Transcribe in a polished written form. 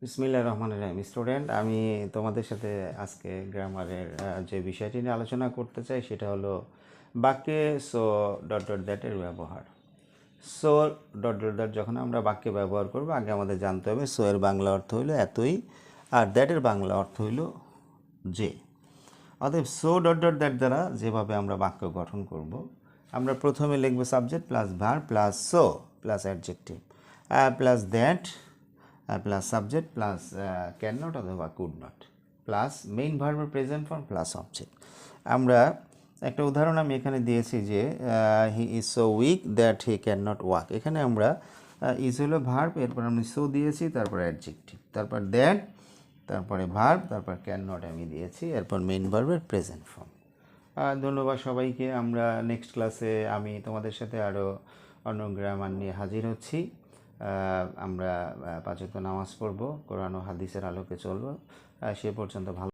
বিসমিল্লাহির রহমানির রহিম। স্টুডেন্ট, আমি তোমাদের সাথে আজকে গ্রামারের যে বিষয়টি নিয়ে আলোচনা করতে চাই সেটা হলো বাক্যে সো ডট ডট দ্যাটের ব্যবহার। সো ডট ডট দ্যাট যখন আমরা বাক্যে ব্যবহার করব, আগে আমাদের জানতে হবে সো এর বাংলা অর্থ হইলো এতই, আর দ্যাটের বাংলা অর্থ হইলো যে। অতএব সো ডট ডট দ্যাট দ্বারা যেভাবে আমরা বাক্য গঠন করব, আমরা প্রথমে লিখব subject plus verb plus so plus adjective plus that plus subject plus can not অথবা কুড নট প্লাস মেইন ভার্বের প্রেজেন্ট ফর্ম প্লাস অবজেক্ট। আমরা একটা উদাহরণ আমি এখানে দিয়েছি যে he is so weak that he can not walk. এখানে আমরা ইজ হলো ভার্ব, এরপর আমি সো দিয়েছি, তারপর অ্যাডজেক্টিভ, তারপর দ্যাট, তারপরে ভার্ব, তারপর ক্যান নট আমি দিয়েছি, এরপর মেইন ভার্বের প্রেজেন্ট ফর্ম। ধন্যবাদ সবাইকে। আমরা নেক্সট ক্লাসে আমি তোমাদের সাথে আরও অন্য গ্রামার নিয়ে হাজির হচ্ছি। আমরা 5 ওয়াক্ত নামাজ পড়ব, কোরআন ও হাদিসের আলোকে চলব। সে পর্যন্ত ভালো